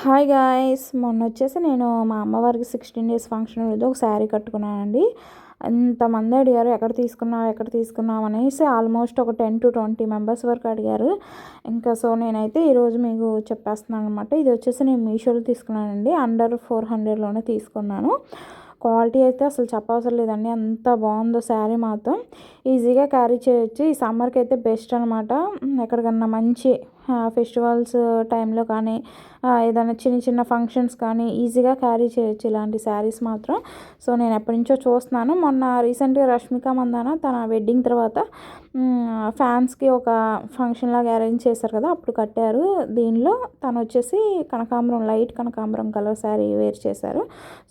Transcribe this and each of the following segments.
Hi guys, మొన్న వచ్చేసి నేను మా అమ్మవారికి 16 డేస్ ఫంక్షన్ రోజు ఒక శారీ కట్టుకున్నానండి. ఎంతమంది అడిగారు ఎక్కడ తీసుకున్నావు అనేసి ఆల్మోస్ట్ ఒక 10 to 20 మెంబర్స్ వరకు అడిగారు. ఇంకా సో నేనైతే ఈరోజు మీకు చెప్పేస్తున్నాను అనమాట. ఇది వచ్చేసి నేను మీషోలో తీసుకున్నానండి. అండర్ 400లోనే తీసుకున్నాను. క్వాలిటీ అయితే అసలు చెప్పవసరం లేదండి, అంత బాగుందో శారీ మాత్రం. ఈజీగా క్యారీ చేయొచ్చు. ఈ సమ్మర్కి అయితే బెస్ట్ అనమాట. ఎక్కడికన్నా మంచి ఫెస్టివల్స్ టైంలో కానీ ఏదైనా చిన్న చిన్న ఫంక్షన్స్ కానీ ఈజీగా క్యారీ చేయొచ్చు ఇలాంటి శారీస్ మాత్రం. సో నేను ఎప్పటి నుంచో చూస్తున్నాను. మొన్న రీసెంట్గా రష్మిక మందాన తన వెడ్డింగ్ తర్వాత ఫ్యాన్స్కి ఒక ఫంక్షన్ లాగా అరేంజ్ చేశారు కదా, అప్పుడు కట్టారు. దీనిలో తను వచ్చేసి కనకాంబరం, లైట్ కనకాంబరం కలర్ శారీ వేర్ చేశారు.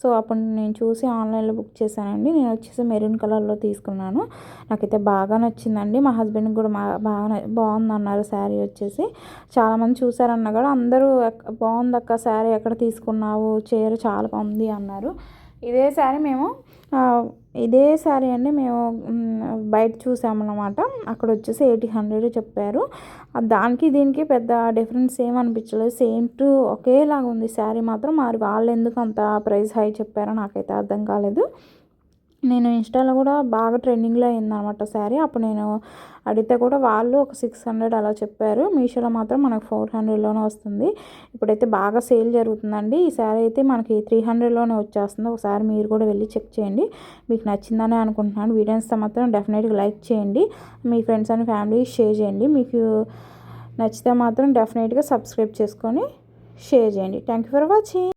సో అప్పుడు నేను చూసి ఆన్లైన్లో బుక్ చేశానండి. నేను వచ్చేసి మెరూన్ కలర్లో తీసుకున్నాను. నాకైతే బాగా నచ్చిందండి. మా హస్బెండ్కి కూడా బాగా బాగుందన్నారు శారీ వచ్చేసి. చాలామంది చూసారన్నా కూడా అందరూ బాగుంది అక్క శారీ, ఎక్కడ తీసుకున్నావు, చీర చాలా బాగుంది అన్నారు. ఇదే శారీ అండి మేము బయట చూసామన్నమాట. అక్కడ వచ్చేసి 800 చెప్పారు. దానికి దీనికి పెద్ద డిఫరెన్స్ ఏం అనిపించలేదు, సేమ్ టు ఒకేలాగా ఉంది శారీ మాత్రం. మరి వాళ్ళు ఎందుకు అంత ప్రైస్ హై చెప్పారో నాకైతే అర్థం కాలేదు. నేను ఇన్స్టాలో కూడా బాగా ట్రెండింగ్లో అయిందనమాట శారీ. అప్పుడు నేను అడిగితే కూడా వాళ్ళు ఒక 600 అలా చెప్పారు. మీషోలో మాత్రం మనకు 400లోనే వస్తుంది. ఇప్పుడైతే బాగా సేల్ జరుగుతుందండి. ఈ శారీ అయితే మనకి 300లోనే వచ్చేస్తుంది. ఒకసారి మీరు కూడా వెళ్ళి చెక్ చేయండి. మీకు నచ్చిందని అనుకుంటున్నాను. వీడియోస్తో మాత్రం డెఫినెట్గా లైక్ చేయండి. మీ ఫ్రెండ్స్ అండ్ ఫ్యామిలీ షేర్ చేయండి. మీకు నచ్చితే మాత్రం డెఫినెట్గా సబ్స్క్రైబ్ చేసుకొని షేర్ చేయండి. Thank you for watching.